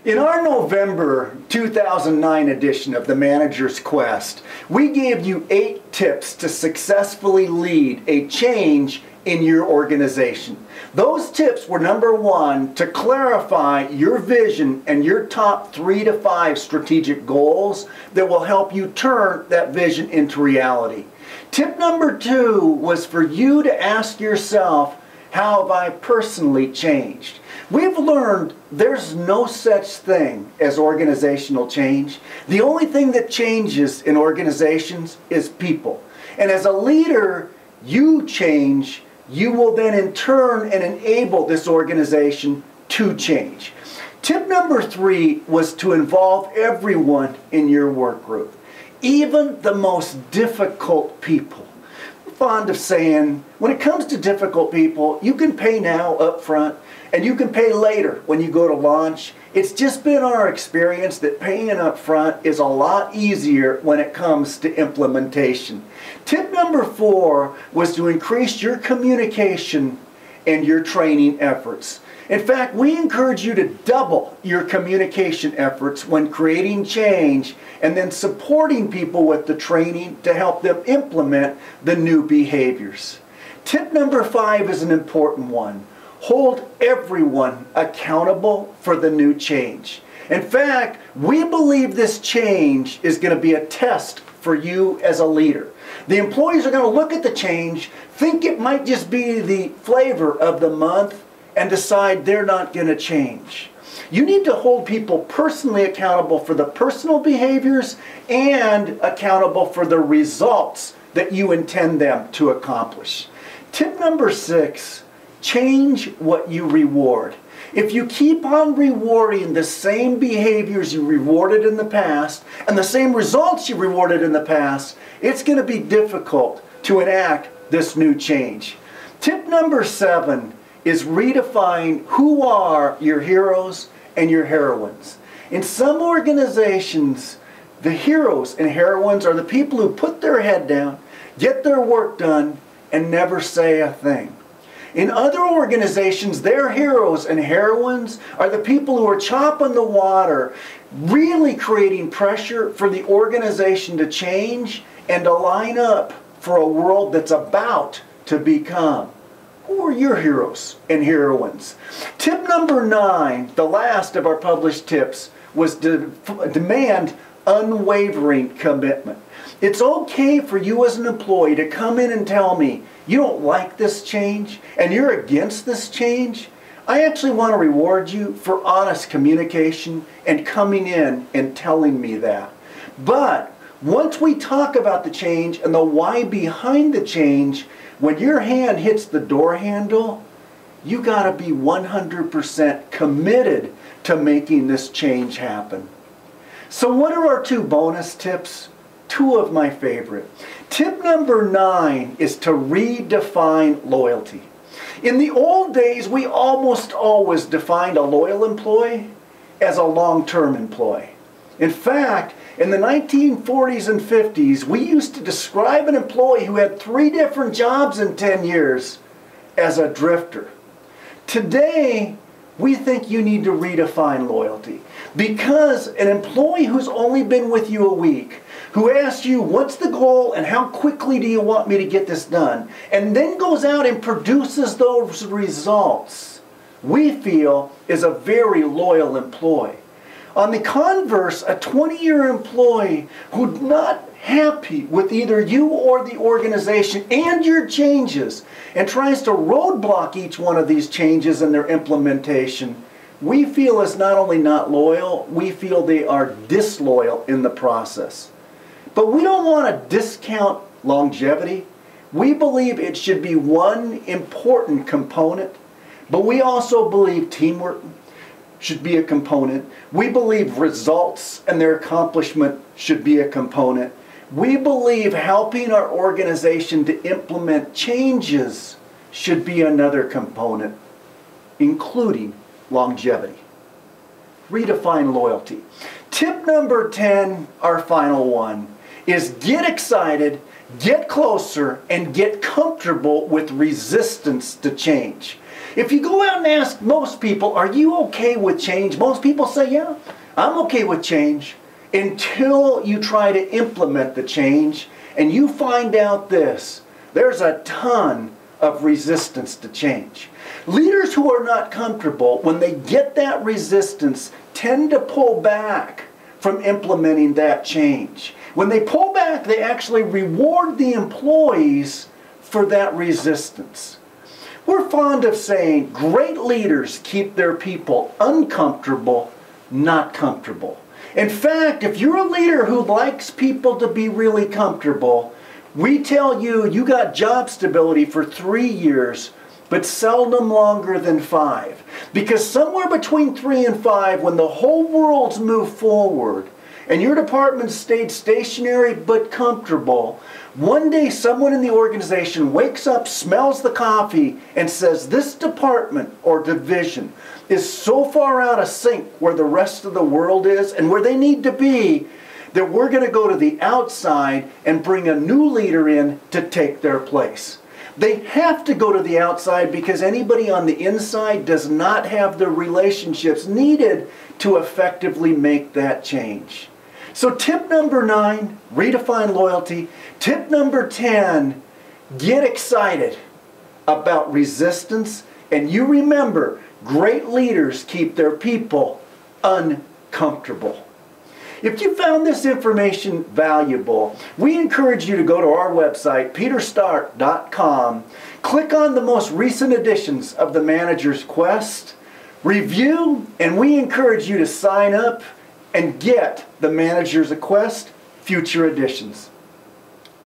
In our November 2009 edition of the Manager's Quest, we gave you 8 tips to successfully lead a change in your organization. Those tips were: number 1, to clarify your vision and your top 3 to 5 strategic goals that will help you turn that vision into reality. Tip number 2 was for you to ask yourself, how have I personally changed? We've learned there's no such thing as organizational change. The only thing that changes in organizations is people. And as a leader, you change, you will then in turn and enable this organization to change. Tip number 3 was to involve everyone in your work group, even the most difficult people. I'm fond of saying, when it comes to difficult people, you can pay now up front, and you can pay later when you go to launch. It's just been our experience that paying up front is a lot easier when it comes to implementation. Tip number 4 was to increase your communication and your training efforts. In fact, we encourage you to double your communication efforts when creating change and then supporting people with the training to help them implement the new behaviors. Tip number 5 is an important one. Hold everyone accountable for the new change. In fact, we believe this change is going to be a test for you as a leader. The employees are going to look at the change, think it might just be the flavor of the month, and decide they're not going to change. You need to hold people personally accountable for the personal behaviors and accountable for the results that you intend them to accomplish. Tip number 6, change what you reward. If you keep on rewarding the same behaviors you rewarded in the past and the same results you rewarded in the past, it's going to be difficult to enact this new change. Tip number 7 is redefine who are your heroes and your heroines. In some organizations, the heroes and heroines are the people who put their head down, get their work done, and never say a thing. In other organizations, their heroes and heroines are the people who are chopping the water, really creating pressure for the organization to change and to line up for a world that's about to become. Who are your heroes and heroines? Tip number 9, the last of our published tips, was to demand unwavering commitment. It's okay for you as an employee to come in and tell me, you don't like this change and you're against this change. I actually want to reward you for honest communication and coming in and telling me that. But once we talk about the change and the why behind the change, when your hand hits the door handle, you got to be 100% committed to making this change happen. So what are our 2 bonus tips? 2 of my favorite. Tip number 9 is to redefine loyalty. In the old days, we almost always defined a loyal employee as a long-term employee. In fact, in the 1940s and 50s, we used to describe an employee who had 3 different jobs in 10 years as a drifter. Today, we think you need to redefine loyalty, because an employee who's only been with you a week, who asks you, what's the goal and how quickly do you want me to get this done, and then goes out and produces those results, we feel is a very loyal employee. On the converse, a 20-year employee who's not happy with either you or the organization and your changes and tries to roadblock each one of these changes and their implementation, we feel is not only not loyal, we feel they are disloyal in the process. But we don't want to discount longevity. We believe it should be one important component, but we also believe teamwork should be a component. We believe results and their accomplishment should be a component. We believe helping our organization to implement changes should be another component, including longevity. Redefine loyalty. Tip number 10, our final one, is get excited, get closer, and get comfortable with resistance to change. If you go out and ask most people, are you okay with change? Most people say, yeah, I'm okay with change. Until you try to implement the change and you find out this, there's a ton of resistance to change. Leaders who are not comfortable, when they get that resistance, tend to pull back from implementing that change. When they pull back, they actually reward the employees for that resistance. We're fond of saying great leaders keep their people uncomfortable, not comfortable. In fact, if you're a leader who likes people to be really comfortable, we tell you you got job stability for 3 years, but seldom longer than 5. Because somewhere between 3 and 5, when the whole world's moved forward and your department stayed stationary but comfortable, one day someone in the organization wakes up, smells the coffee, and says this department or division is so far out of sync where the rest of the world is and where they need to be that we're going to go to the outside and bring a new leader in to take their place. They have to go to the outside because anybody on the inside does not have the relationships needed to effectively make that change. So tip number 9, redefine loyalty. Tip number 10, get excited about resistance. And you remember, great leaders keep their people uncomfortable. If you found this information valuable, we encourage you to go to our website, peterstark.com, click on the most recent editions of the Manager's Quest, review, and we encourage you to sign up and get the Manager's Quest future editions.